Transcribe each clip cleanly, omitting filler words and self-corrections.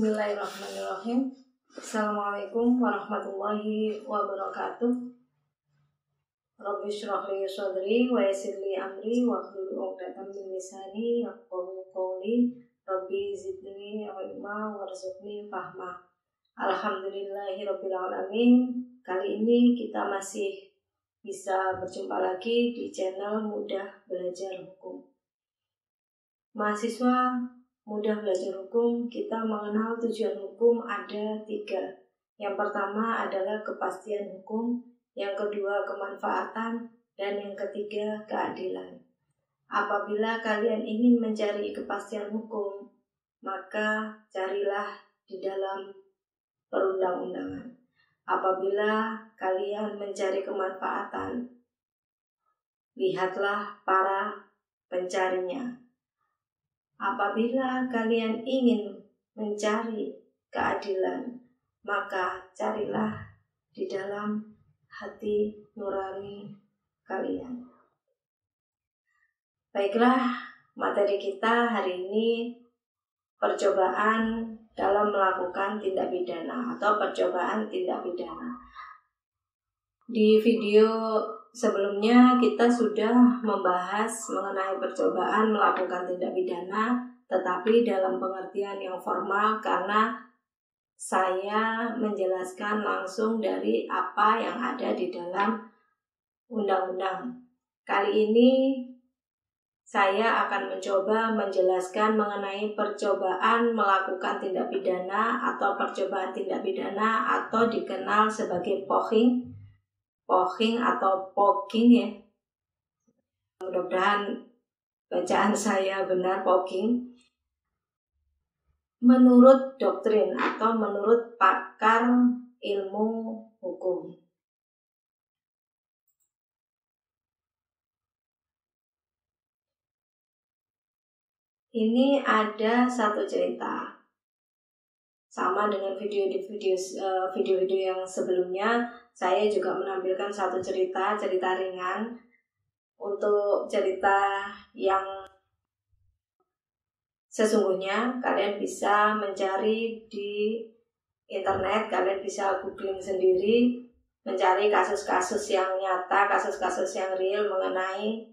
Bismillahirrahmanirrahim. Assalamualaikum warahmatullahi wabarakatuh. Rabbi shrah li sadri wa yassir li amri wahlul 'uqdatam min lisani yafqahu qawli. Rabbi zidni ilma warzuqni fahma. Alhamdulillahirabbil alamin. Kali ini kita masih bisa berjumpa lagi di channel Mudah Belajar Hukum. Mahasiswa Mudah Belajar Hukum, kita mengenal tujuan hukum ada 3. Yang pertama adalah kepastian hukum, yang kedua kemanfaatan, dan yang ketiga keadilan. Apabila kalian ingin mencari kepastian hukum, maka carilah di dalam perundang-undangan. Apabila kalian mencari kemanfaatan, lihatlah para pencarinya. Apabila kalian ingin mencari keadilan, maka carilah di dalam hati nurani kalian. Baiklah, materi kita hari ini percobaan dalam melakukan tindak pidana atau percobaan tindak pidana. Di video sebelumnya kita sudah membahas mengenai percobaan melakukan tindak pidana, tetapi dalam pengertian yang formal karena saya menjelaskan langsung dari apa yang ada di dalam undang-undang. Kali ini saya akan mencoba menjelaskan mengenai percobaan melakukan tindak pidana atau percobaan tindak pidana atau dikenal sebagai poching atau pogging ya. Mudah-mudahan bacaan saya benar, pogging. Menurut doktrin atau menurut pakar ilmu hukum. Ini ada satu cerita. Sama dengan video-video yang sebelumnya, saya juga menampilkan satu cerita ringan. Untuk cerita yang sesungguhnya kalian bisa mencari di internet, kalian bisa googling sendiri, mencari kasus-kasus yang nyata, kasus-kasus yang real mengenai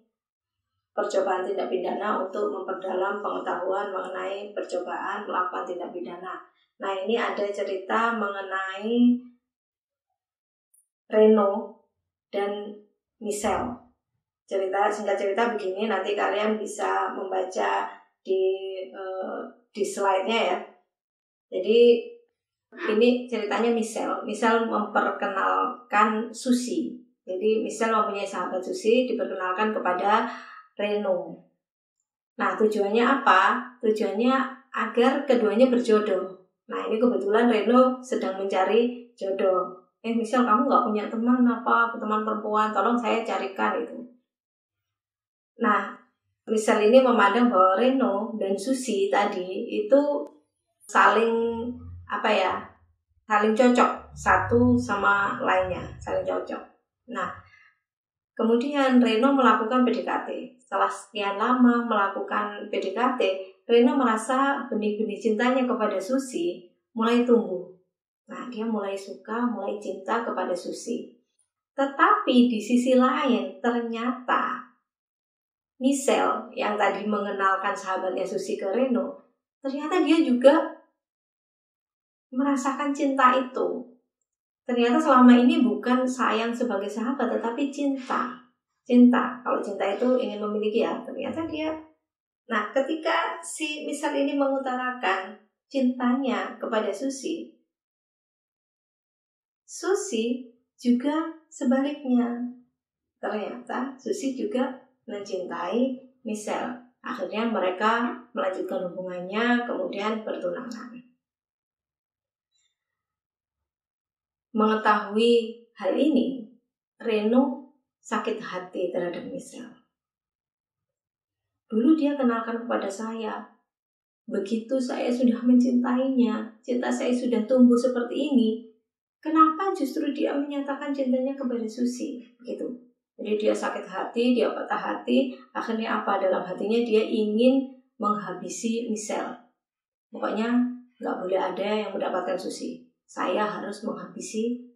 percobaan tindak pidana untuk memperdalam pengetahuan mengenai percobaan melakukan tindak pidana. Nah, ini ada cerita mengenai Reno dan Michelle. Singkat cerita begini, nanti kalian bisa membaca di slide-nya ya. Jadi ini ceritanya Michelle memperkenalkan Susi. Jadi Michelle mempunyai sahabat Susi, diperkenalkan kepada Reno. Nah, tujuannya apa? Tujuannya agar keduanya berjodoh. Nah, ini kebetulan Reno sedang mencari jodoh. Michelle, kamu gak punya teman teman perempuan? Tolong saya carikan itu. Nah, Michelle ini memandang bahwa Reno dan Susi tadi itu saling cocok satu sama lainnya, saling cocok. Nah, kemudian Reno melakukan PDKT. Setelah sekian lama melakukan PDKT, Reno merasa benih-benih cintanya kepada Susi mulai tumbuh. Nah, dia mulai suka, mulai cinta kepada Susi. Tetapi di sisi lain, ternyata Michelle yang tadi mengenalkan sahabatnya Susi ke Reno, ternyata dia juga merasakan cinta itu. Ternyata selama ini bukan sayang sebagai sahabat, tetapi cinta. Kalau cinta itu ingin memiliki ya, ternyata dia. Nah, ketika si Michelle ini mengutarakan cintanya kepada Susi juga sebaliknya. Ternyata Susi juga mencintai Michelle. Akhirnya mereka melanjutkan hubungannya, kemudian bertunangan. Mengetahui hal ini, Reno sakit hati terhadap Michelle. Dulu dia kenalkan kepada saya. Begitu saya sudah mencintainya, cinta saya sudah tumbuh seperti ini, kenapa justru dia menyatakan cintanya kepada Susi? Gitu. Jadi dia sakit hati, dia patah hati. Akhirnya apa dalam hatinya? Dia ingin menghabisi Michelle. Pokoknya nggak boleh ada yang mendapatkan Susi. Saya harus menghabisi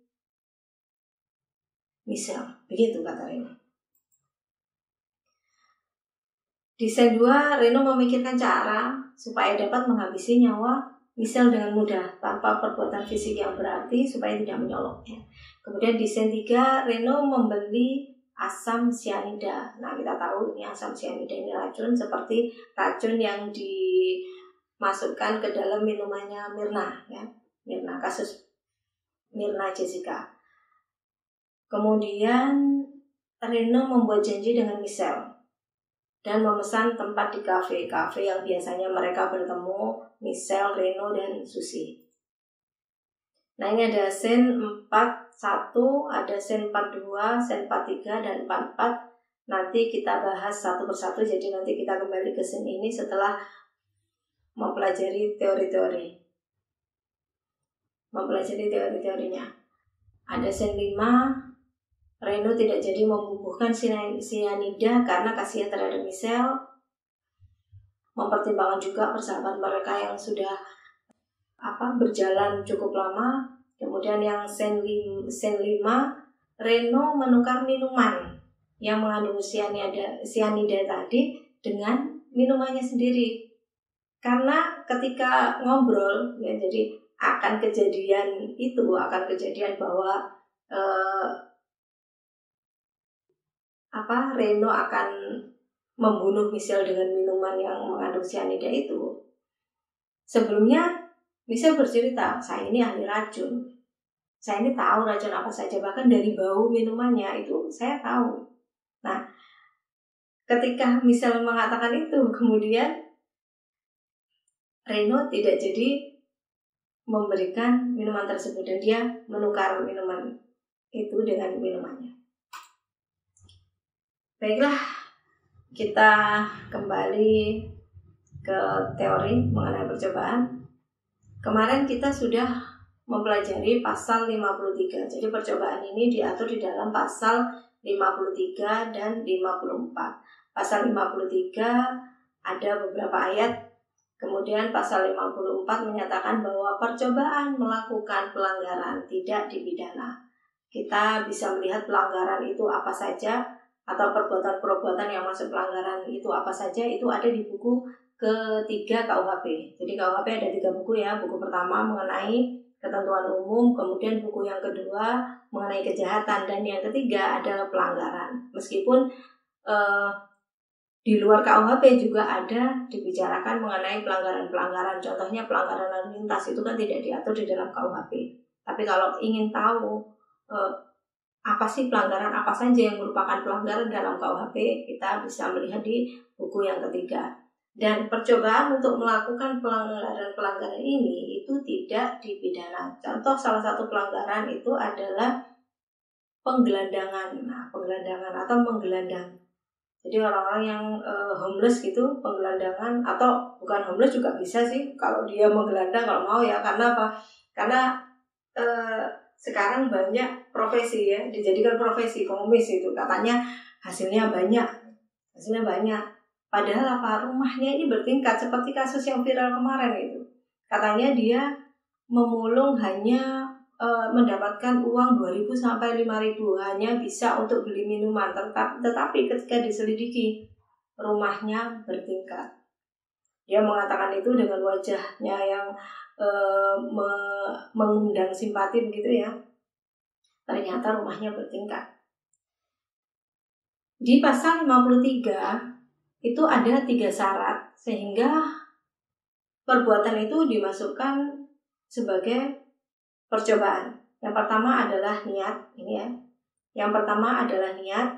Michelle. Begitu kata Reno. Di scene 2, Reno memikirkan cara supaya dapat menghabisi nyawa Michelle dengan mudah tanpa perbuatan fisik yang berarti supaya tidak menyoloknya. Kemudian di scene 3, Reno membeli asam sianida. Nah, kita tahu ini asam sianida ini racun, seperti racun yang dimasukkan ke dalam minumannya Mirna, ya. Mirna, kasus Mirna Jessica. Kemudian Reno membuat janji dengan Michelle dan memesan tempat di kafe yang biasanya mereka bertemu, Michelle, Reno, dan Susi. Nah, ini ada scene 41, ada scene 42, scene 43, dan 44. Nanti kita bahas satu persatu, jadi nanti kita kembali ke scene ini setelah mempelajari teori-teorinya. Ada scene 5, Reno tidak jadi membubuhkan sianida karena kasihan terhadap Michelle. Mempertimbangkan juga persahabatan mereka yang sudah berjalan cukup lama. Kemudian yang scene 5, Reno menukar minuman yang mengandung sianida tadi dengan minumannya sendiri. Karena ketika ngobrol, ya, jadi akan kejadian bahwa Reno akan membunuh Michelle dengan minuman yang mengandung sianida itu. Sebelumnya Michelle bercerita, saya ini ahli racun. Saya ini tahu racun apa saja, bahkan dari bau minumannya itu saya tahu. Nah, ketika Michelle mengatakan itu, kemudian Reno tidak jadi memberikan minuman tersebut dan dia menukar minuman itu dengan minumannya. Baiklah, kita kembali ke teori mengenai percobaan. Kemarin kita sudah mempelajari pasal 53. Jadi percobaan ini diatur di dalam pasal 53 dan 54. Pasal 53 ada beberapa ayat. Kemudian pasal 54 menyatakan bahwa percobaan melakukan pelanggaran tidak dipidana. Kita bisa melihat pelanggaran itu apa saja, atau perbuatan-perbuatan yang masuk pelanggaran itu apa saja, itu ada di buku ketiga KUHP. Jadi KUHP ada 3 buku, ya. Buku pertama mengenai ketentuan umum, kemudian buku yang kedua mengenai kejahatan, dan yang ketiga adalah pelanggaran. Meskipun di luar KUHP juga ada dibicarakan mengenai pelanggaran-pelanggaran. Contohnya pelanggaran lalu lintas itu kan tidak diatur di dalam KUHP. Tapi kalau ingin tahu apa sih pelanggaran apa saja yang merupakan pelanggaran dalam KUHP, kita bisa melihat di buku yang ketiga. Dan percobaan untuk melakukan pelanggaran-pelanggaran ini itu tidak dipidana. Contoh salah satu pelanggaran itu adalah penggelandangan. Nah, penggelandangan atau menggelandang. Jadi orang-orang yang homeless gitu, penggelandangan, atau bukan homeless juga bisa sih kalau dia menggelandang kalau mau, ya. Karena apa? Karena sekarang banyak profesi, ya, dijadikan profesi pengemis itu. Katanya hasilnya banyak. Padahal rumahnya ini bertingkat, seperti kasus yang viral kemarin itu. Katanya dia memulung hanya mendapatkan uang 2.000 sampai 5.000 hanya bisa untuk beli minuman, tetapi ketika diselidiki rumahnya bertingkat. Dia mengatakan itu dengan wajahnya yang mengundang simpati begitu, ya. Ternyata rumahnya bertingkat. Di pasal 53 itu ada 3 syarat sehingga perbuatan itu dimasukkan sebagai percobaan. Yang pertama adalah niat, ini, ya. Yang pertama adalah niat,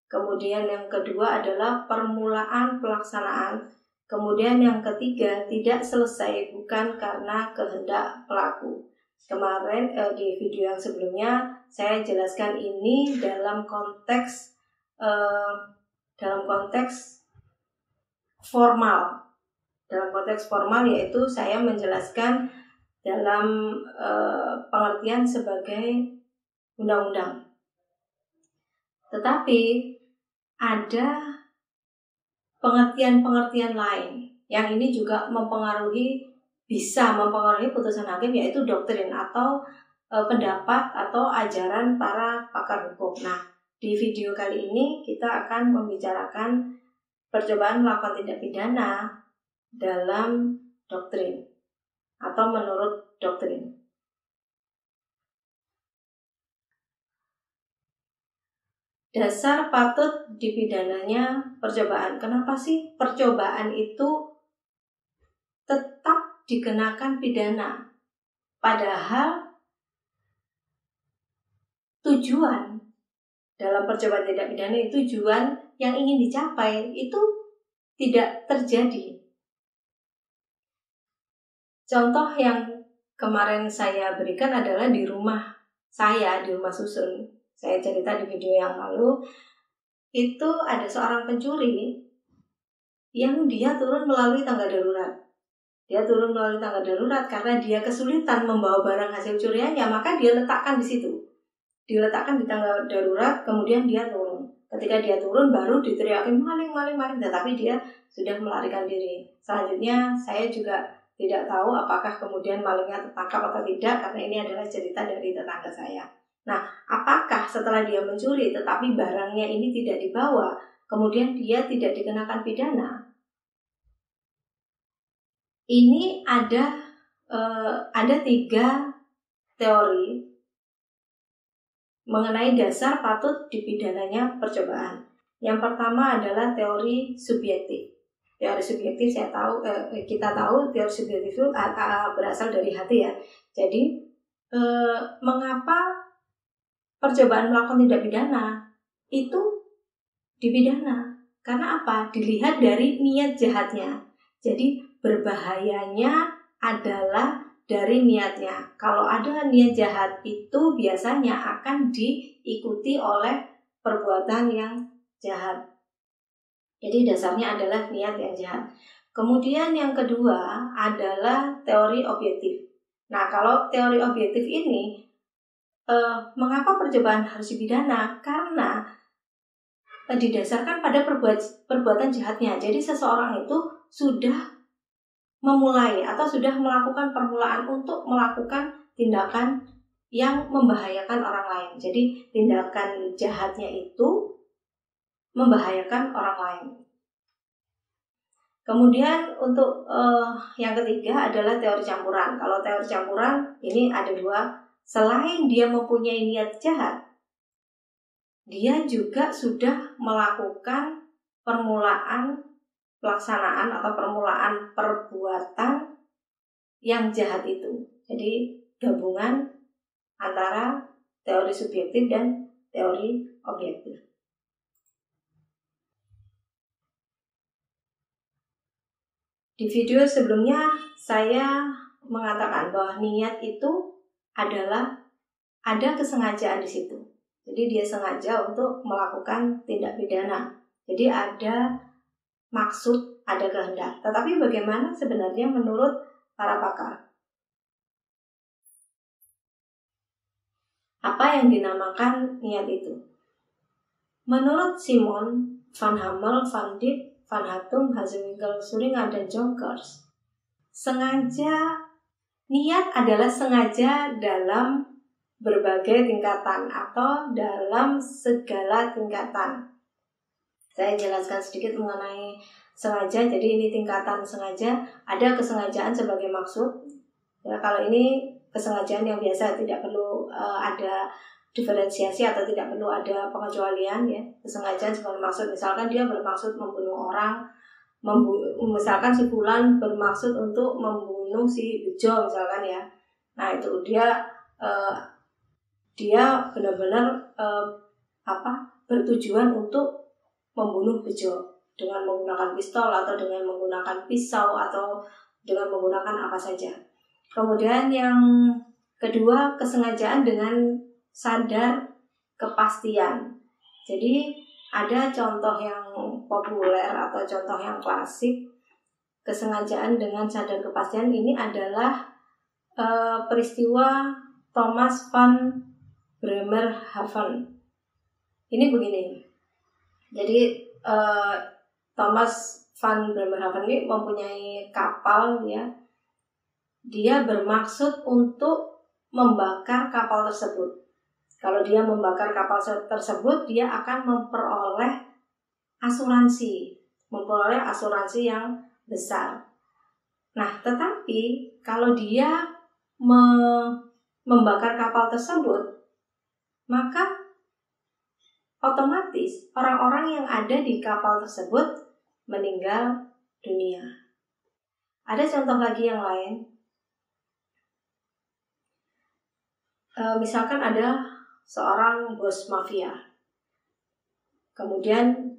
kemudian yang kedua adalah permulaan pelaksanaan, kemudian yang ketiga tidak selesai bukan karena kehendak pelaku. Kemarin di video yang sebelumnya saya jelaskan ini dalam konteks formal. Dalam konteks formal, yaitu saya menjelaskan dalam pengertian sebagai undang-undang. Tetapi ada pengertian-pengertian lain yang ini juga mempengaruhi bisa mempengaruhi putusan hakim, yaitu doktrin atau pendapat atau ajaran para pakar hukum. Nah, di video kali ini kita akan membicarakan percobaan melakukan tindak pidana dalam doktrin atau menurut doktrin. Dasar patut dipidananya percobaan. Kenapa sih percobaan itu tetap dikenakan pidana? Padahal tujuan dalam percobaan tindak pidana itu, tujuan yang ingin dicapai itu tidak terjadi. Contoh yang kemarin saya berikan adalah di rumah saya, di rumah susun. Saya cerita di video yang lalu, itu ada seorang pencuri yang dia turun melalui tangga darurat. Dia turun melalui tangga darurat karena dia kesulitan membawa barang hasil curiannya, maka dia letakkan di situ. Diletakkan di tangga darurat, kemudian dia turun. Ketika dia turun baru diteriakin maling, maling, maling, tetapi dia sudah melarikan diri. Selanjutnya saya juga tidak tahu apakah kemudian malingnya tertangkap atau tidak, karena ini adalah cerita dari tetangga saya. Nah, apakah setelah dia mencuri tetapi barangnya ini tidak dibawa, kemudian dia tidak dikenakan pidana? Ini ada 3 teori mengenai dasar patut dipidananya percobaan. Yang pertama adalah teori subjektif. Teori subjektif kita tahu teori subjektif itu berasal dari hati ya. Jadi mengapa percobaan melakukan tindak pidana itu dipidana? Karena apa? Dilihat dari niat jahatnya. Jadi berbahayanya adalah dari niatnya. Kalau ada niat jahat itu biasanya akan diikuti oleh perbuatan yang jahat. Jadi dasarnya adalah niat yang jahat. Kemudian yang kedua adalah teori objektif. Nah, kalau teori objektif ini, mengapa percobaan harus dipidana? Karena didasarkan pada perbuatan jahatnya. Jadi seseorang itu sudah memulai atau sudah melakukan permulaan untuk melakukan tindakan yang membahayakan orang lain. Jadi tindakan jahatnya itu membahayakan orang lain. Kemudian untuk yang ketiga adalah teori campuran. Kalau teori campuran ini ada 2. Selain dia mempunyai niat jahat, dia juga sudah melakukan permulaan pelaksanaan atau permulaan perbuatan yang jahat itu. Jadi gabungan antara teori subjektif dan teori objektif. Di video sebelumnya saya mengatakan bahwa niat itu adalah ada kesengajaan di situ. Jadi dia sengaja untuk melakukan tindak pidana. Jadi ada maksud, ada kehendak. Tetapi bagaimana sebenarnya menurut para pakar? Apa yang dinamakan niat itu? Menurut Simon, Van Hammel, Van Dijk, Van Hattum, Hazewinkel, Suringa, dan Jonkers, niat adalah sengaja dalam berbagai tingkatan atau dalam segala tingkatan. Saya jelaskan sedikit mengenai sengaja. Jadi ini tingkatan sengaja. Ada kesengajaan sebagai maksud. Ya, kalau ini kesengajaan yang biasa, tidak perlu ada diferensiasi atau tidak perlu ada pengecualian ya. Kesengajaan sebagai maksud. Misalkan dia bermaksud membunuh orang, misalkan si Fulan bermaksud untuk membunuh si Bejo misalkan ya. Nah, itu dia benar-benar bertujuan untuk membunuh Bejo dengan menggunakan pistol atau dengan menggunakan pisau atau dengan menggunakan apa saja. Kemudian yang kedua, kesengajaan dengan sadar kepastian. Jadi ada contoh yang populer atau contoh yang klasik kesengajaan dengan sadar kepastian ini adalah peristiwa Thomas van Bremerhaven. Ini begini. Jadi Thomas van Bremerhaven ini mempunyai kapal ya, dia bermaksud untuk membakar kapal tersebut. Kalau dia membakar kapal tersebut, dia akan memperoleh asuransi yang besar. Nah, tetapi kalau dia membakar kapal tersebut, maka otomatis orang-orang yang ada di kapal tersebut meninggal dunia. Ada contoh lagi yang lain. Misalkan ada seorang bos mafia. Kemudian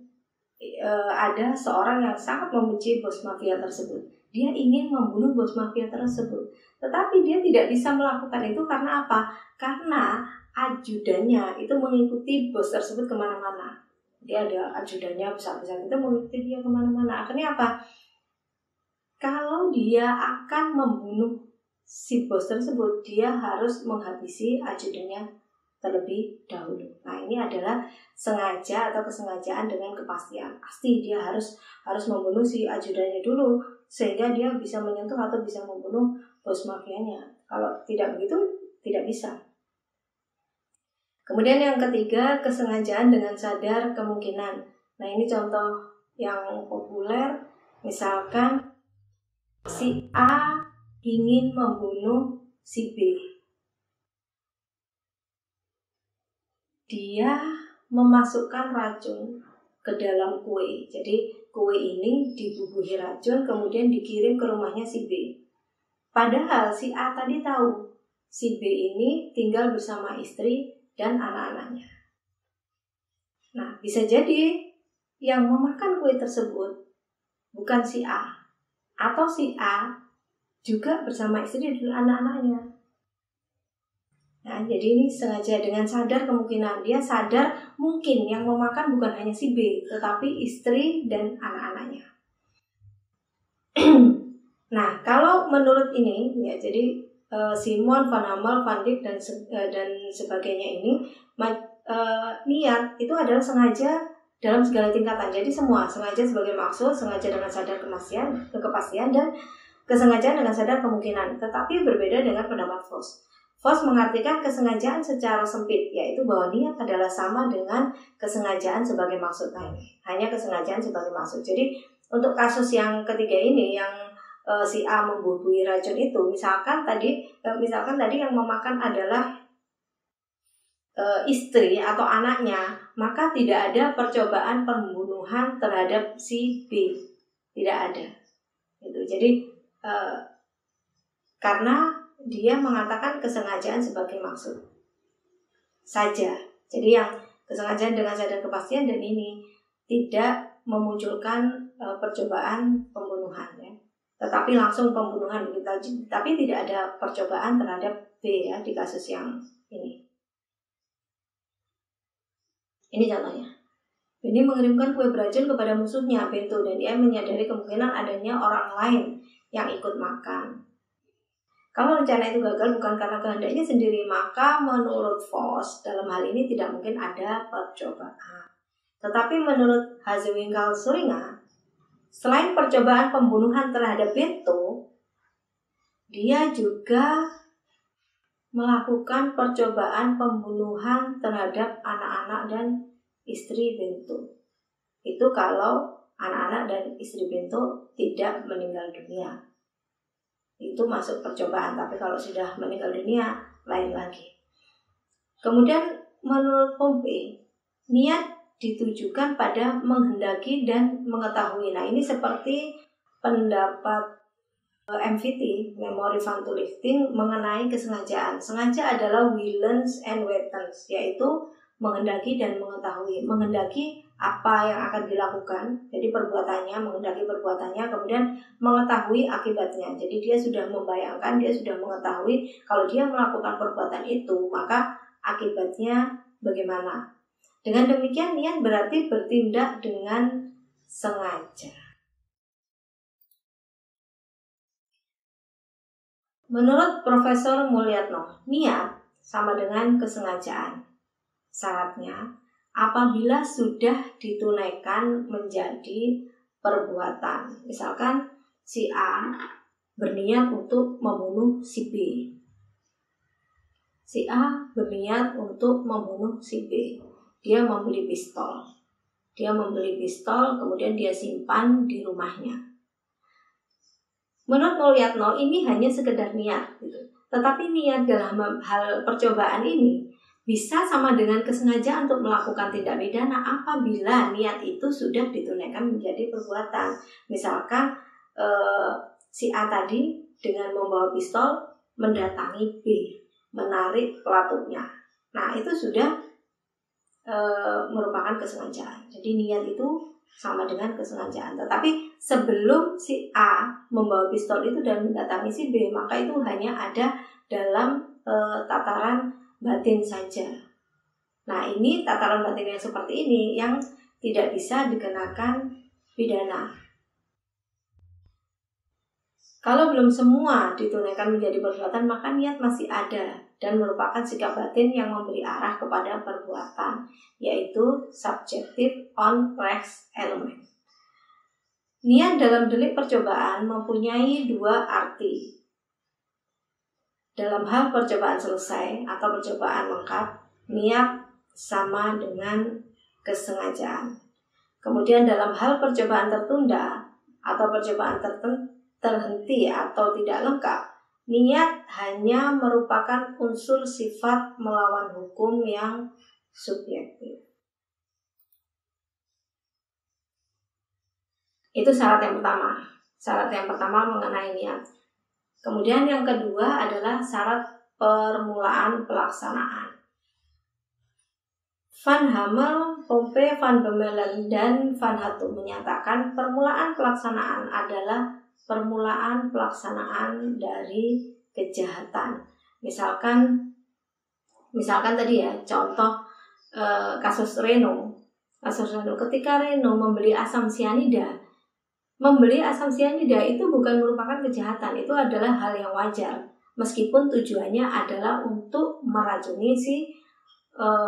ada seorang yang sangat membenci bos mafia tersebut. Dia ingin membunuh bos mafia tersebut. Tetapi dia tidak bisa melakukan itu karena apa? Karena ajudannya itu mengikuti bos tersebut kemana-mana. Dia ada ajudannya besar-besar itu mengikuti dia kemana-mana. Akhirnya apa? Kalau dia akan membunuh si bos tersebut, dia harus menghabisi ajudannya terlebih dahulu. Nah, ini adalah sengaja atau kesengajaan dengan kepastian. Pasti dia harus membunuh si ajudannya dulu sehingga dia bisa menyentuh atau bisa membunuh bos mafianya. Kalau tidak begitu, tidak bisa. Kemudian yang ketiga, kesengajaan dengan sadar kemungkinan. Nah, ini contoh yang populer. Misalkan si A ingin membunuh si B. Dia memasukkan racun ke dalam kue. Jadi kue ini dibubuhi racun kemudian dikirim ke rumahnya si B. Padahal si A tadi tahu si B ini tinggal bersama istri dan anak-anaknya. Nah, bisa jadi yang memakan kue tersebut bukan si A, atau si A juga bersama istri dan anak-anaknya. Nah, jadi ini sengaja dengan sadar kemungkinan. Dia sadar mungkin yang memakan bukan hanya si B, tetapi istri dan anak-anaknya. Nah, kalau menurut ini, ya jadi Simon, Van Hammel, Van Dijk dan sebagainya ini niat itu adalah sengaja dalam segala tingkatan. Jadi semua sengaja sebagai maksud, sengaja dengan sadar kepastian dan kesengajaan dengan sadar kemungkinan. Tetapi berbeda dengan pendapat Voss. Voss mengartikan kesengajaan secara sempit, yaitu bahwa niat adalah sama dengan kesengajaan sebagai maksud. Hanya kesengajaan sebagai maksud. Jadi untuk kasus yang ketiga ini yang si A membubuhi racun itu, misalkan tadi yang memakan adalah istri atau anaknya, maka tidak ada percobaan pembunuhan terhadap si B, tidak ada. Gitu. Jadi karena dia mengatakan kesengajaan sebagai maksud saja. Jadi yang kesengajaan dengan sadar kepastian dan ini tidak memunculkan percobaan pembunuhan, ya. Tetapi langsung pembunuhan begitu. Tapi tidak ada percobaan terhadap B, ya, di kasus yang ini. Ini contohnya. Benny mengirimkan kue beracun kepada musuhnya, Bento, dan dia menyadari kemungkinan adanya orang lain yang ikut makan. Kalau rencana itu gagal bukan karena kehendaknya sendiri, maka menurut Voss dalam hal ini tidak mungkin ada percobaan. Tetapi menurut Hazewinkel-Schuringer, selain percobaan pembunuhan terhadap Bento, dia juga melakukan percobaan pembunuhan terhadap anak-anak dan istri Bento. Itu kalau anak-anak dan istri Bento tidak meninggal dunia. Itu masuk percobaan, tapi kalau sudah meninggal dunia, lain lagi. Kemudian menurut Pompey, niat ditujukan pada menghendaki dan mengetahui. Nah, ini seperti pendapat MVT, Memory Van to Lifting, mengenai kesengajaan. Sengaja adalah willens and wettens, yaitu menghendaki dan mengetahui. Menghendaki apa yang akan dilakukan, jadi perbuatannya, menghendaki perbuatannya, kemudian mengetahui akibatnya. Jadi dia sudah membayangkan, dia sudah mengetahui kalau dia melakukan perbuatan itu, maka akibatnya bagaimana. Dengan demikian niat berarti bertindak dengan sengaja. Menurut Profesor Mulyatno, niat sama dengan kesengajaan. Syaratnya, apabila sudah ditunaikan menjadi perbuatan. Misalkan si A berniat untuk membunuh si B. Si A berniat untuk membunuh si B. Dia membeli pistol. Kemudian dia simpan di rumahnya. Menurut Mulyatno ini hanya sekedar niat gitu. Tetapi niat dalam hal percobaan ini bisa sama dengan kesengajaan untuk melakukan tindak pidana apabila niat itu sudah ditunaikan menjadi perbuatan. Misalkan si A tadi dengan membawa pistol mendatangi B, menarik pelatutnya. Nah, itu sudah merupakan kesengajaan. Jadi niat itu sama dengan kesengajaan. Tetapi sebelum si A membawa pistol itu dan mendatangi si B, maka itu hanya ada dalam tataran batin saja. Nah, ini tataran batin yang seperti ini yang tidak bisa dikenakan pidana. Kalau belum semua ditunaikan menjadi perbuatan, maka niat masih ada dan merupakan sikap batin yang memberi arah kepada perbuatan, yaitu subjective on res element. Niat dalam delik percobaan mempunyai dua arti. Dalam hal percobaan selesai atau percobaan lengkap, niat sama dengan kesengajaan. Kemudian dalam hal percobaan tertunda atau percobaan terhenti atau tidak lengkap, niat hanya merupakan unsur sifat melawan hukum yang subjektif. Itu syarat yang pertama. Syarat yang pertama mengenai niat. Kemudian yang kedua adalah syarat permulaan pelaksanaan. Van Hamel, Pompe, Van Bemmelen, dan Van Hattum menyatakan permulaan pelaksanaan adalah permulaan pelaksanaan dari kejahatan. Misalkan tadi ya, contoh kasus Reno. Ketika Reno membeli asam sianida itu bukan merupakan kejahatan, itu adalah hal yang wajar. Meskipun tujuannya adalah untuk meracuni si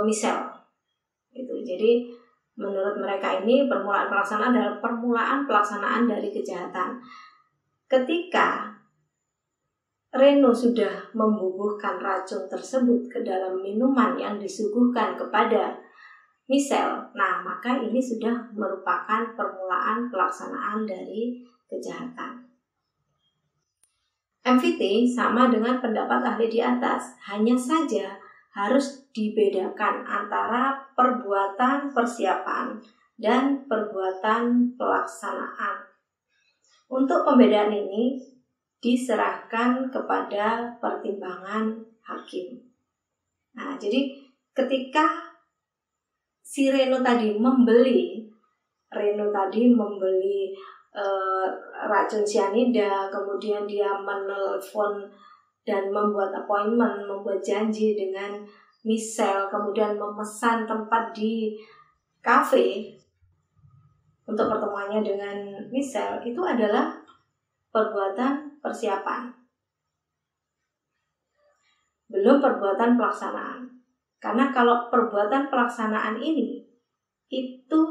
Michelle. Itu. Jadi menurut mereka ini permulaan pelaksanaan adalah permulaan pelaksanaan dari kejahatan. Ketika Reno sudah membubuhkan racun tersebut ke dalam minuman yang disuguhkan kepada Michelle, nah maka ini sudah merupakan permulaan pelaksanaan dari kejahatan. MVT sama dengan pendapat ahli di atas, hanya saja harus dibedakan antara perbuatan persiapan dan perbuatan pelaksanaan. Untuk pembedaan ini diserahkan kepada pertimbangan hakim. Nah, jadi ketika si Reno tadi membeli racun sianida, kemudian dia menelpon dan membuat appointment, membuat janji dengan Michelle, kemudian memesan tempat di kafe untuk pertemuannya dengan Michelle, itu adalah perbuatan persiapan, belum perbuatan pelaksanaan. Karena kalau perbuatan pelaksanaan ini itu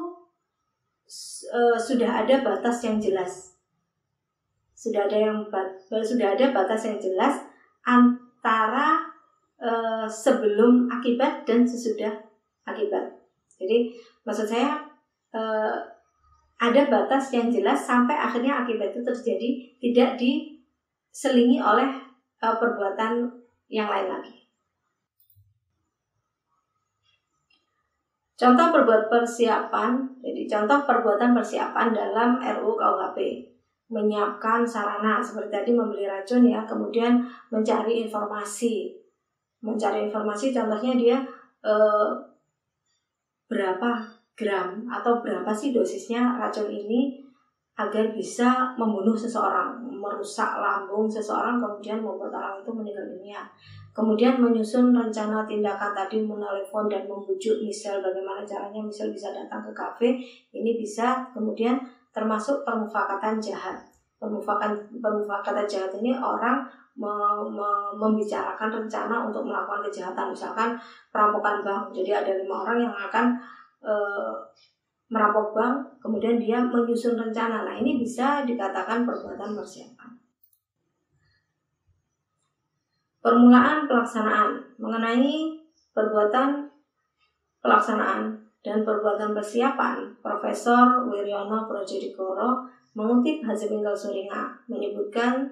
sudah ada batas yang jelas, sudah ada batas yang jelas antara sebelum akibat dan sesudah akibat. Jadi maksud saya ada batas yang jelas sampai akhirnya akibat itu terjadi, tidak diselingi oleh perbuatan yang lain lagi. Contoh perbuatan persiapan dalam RUU KUHP, menyiapkan sarana seperti tadi membeli racun ya, kemudian mencari informasi contohnya dia berapa gram atau berapa sih dosisnya racun ini agar bisa membunuh seseorang, merusak lambung seseorang, kemudian membuat orang itu meninggal dunia. Kemudian menyusun rencana tindakan tadi, menelpon dan membujuk Michelle bagaimana caranya Michelle bisa datang ke kafe. Ini bisa kemudian termasuk permufakatan jahat. Permufakatan jahat ini orang membicarakan rencana untuk melakukan kejahatan, misalkan perampokan bank. Jadi ada 5 orang yang akan merampok bank, kemudian dia menyusun rencana. Nah, ini bisa dikatakan perbuatan persiapan. permulaan pelaksanaan. Mengenai perbuatan pelaksanaan dan perbuatan persiapan, Profesor Wiryono Projodikoro mengutip Hadzipingkel Suringa menyebutkan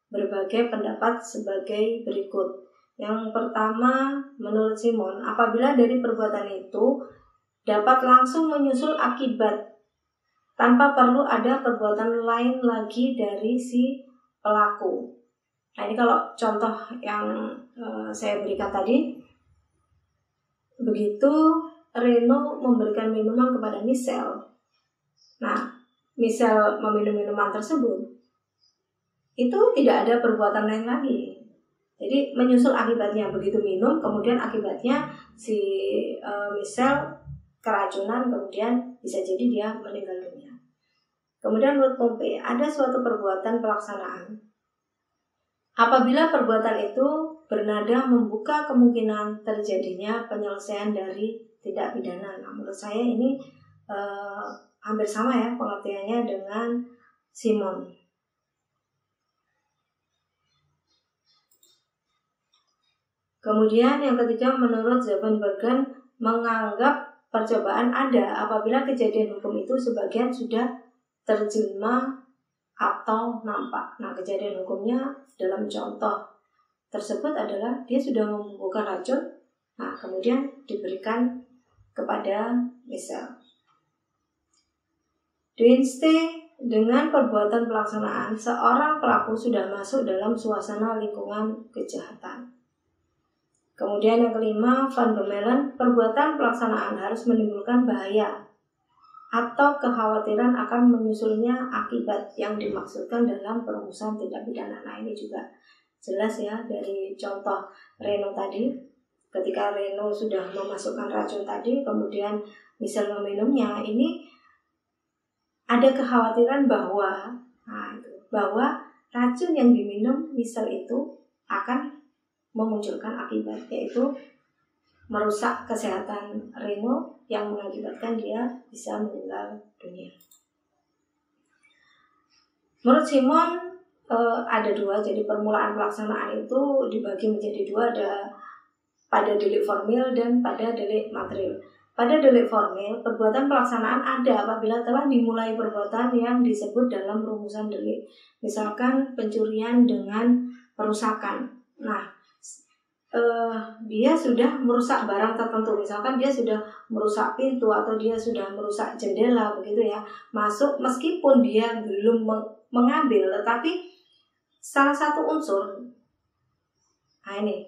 berbagai pendapat sebagai berikut. Yang pertama, menurut Simon, apabila dari perbuatan itu dapat langsung menyusul akibat tanpa perlu ada perbuatan lain lagi dari si pelaku. Nah, ini kalau contoh yang saya berikan tadi, begitu Reno memberikan minuman kepada Michelle. Nah, Michelle meminum minuman tersebut, itu tidak ada perbuatan lain lagi. Jadi menyusul akibatnya, begitu minum, kemudian akibatnya si Michelle keracunan, kemudian bisa jadi dia meninggal dunia. Kemudian menurut Pompe, ada suatu perbuatan pelaksanaan apabila perbuatan itu bernada membuka kemungkinan terjadinya penyelesaian dari tindak pidana. Nah, menurut saya ini hampir sama ya pengertiannya dengan Simon. Kemudian yang ketiga, menurut Zevenbergen menganggap percobaan ada apabila kejadian hukum itu sebagian sudah terjelma atau nampak. Nah, kejadian hukumnya dalam contoh tersebut adalah dia sudah membubuhkan racun, nah kemudian diberikan kepada Michelle. Duinste, dengan perbuatan pelaksanaan, seorang pelaku sudah masuk dalam suasana lingkungan kejahatan. Kemudian yang kelima, Van Bemmelen, perbuatan pelaksanaan harus menimbulkan bahaya atau kekhawatiran akan menyusulnya akibat yang dimaksudkan dalam perumusan tindak pidana. Nah, ini juga jelas ya dari contoh Reno tadi. Ketika Reno sudah memasukkan racun tadi, kemudian Michelle meminumnya, ini ada kekhawatiran bahwa racun yang diminum Michelle itu akan memunculkan akibat, yaitu merusak kesehatan Reno yang mengakibatkan dia bisa meninggal dunia. Menurut Simon ada dua, jadi permulaan pelaksanaan itu dibagi menjadi dua, ada pada delik formil dan pada delik material. Pada delik formil, perbuatan pelaksanaan ada apabila telah dimulai perbuatan yang disebut dalam rumusan delik, misalkan pencurian dengan perusakan. Nah, dia sudah merusak barang tertentu, misalkan dia sudah merusak pintu atau dia sudah merusak jendela, begitu ya, masuk meskipun dia belum mengambil, tetapi salah satu unsur, nah ini,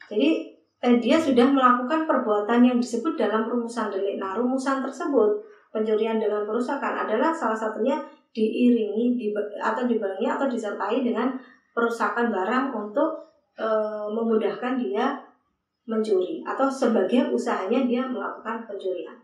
jadi dia sudah melakukan perbuatan yang disebut dalam rumusan delik. Nah, rumusan tersebut pencurian dengan perusakan adalah salah satunya diiringi atau dibarengi atau disertai dengan perusakan barang untuk memudahkan dia mencuri atau sebagai usahanya dia melakukan pencurian.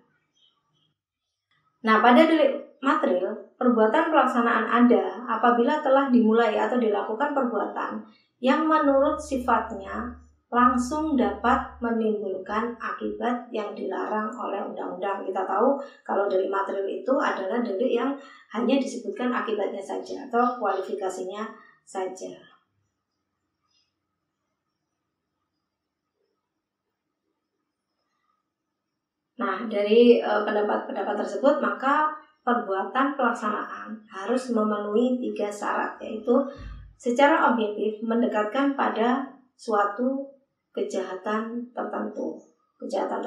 Nah, pada delik material, perbuatan pelaksanaan ada apabila telah dimulai atau dilakukan perbuatan yang menurut sifatnya langsung dapat menimbulkan akibat yang dilarang oleh undang-undang. Kita tahu kalau delik material itu adalah delik yang hanya disebutkan akibatnya saja atau kualifikasinya saja. Nah, dari pendapat-pendapat tersebut, maka perbuatan pelaksanaan harus memenuhi 3 syarat, yaitu secara objektif mendekatkan pada suatu kejahatan tertentu. Kejahatan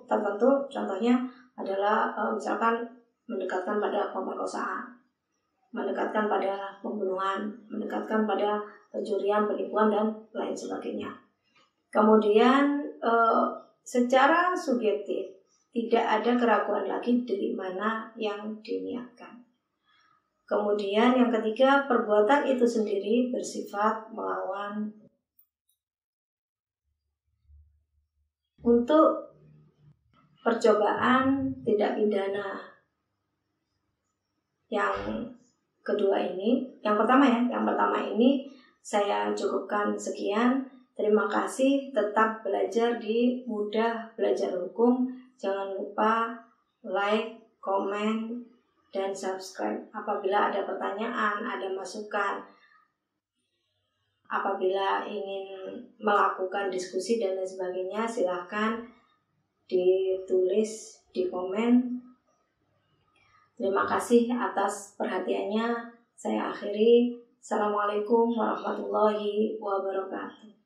tertentu contohnya adalah misalkan mendekatkan pada pemerkosaan, mendekatkan pada pembunuhan, mendekatkan pada pencurian, penipuan, dan lain sebagainya. Kemudian secara subjektif tidak ada keraguan lagi dari mana yang diniatkan. Kemudian yang ketiga, perbuatan itu sendiri bersifat melawan. Untuk percobaan tindak pidana yang kedua ini, yang pertama ini saya cukupkan sekian. Terima kasih, tetap belajar di Mudah Belajar Hukum. Jangan lupa like, komen, dan subscribe. Apabila ada pertanyaan, ada masukan, apabila ingin melakukan diskusi dan lain sebagainya, silahkan ditulis di komen. Terima kasih atas perhatiannya. Saya akhiri. Assalamualaikum warahmatullahi wabarakatuh.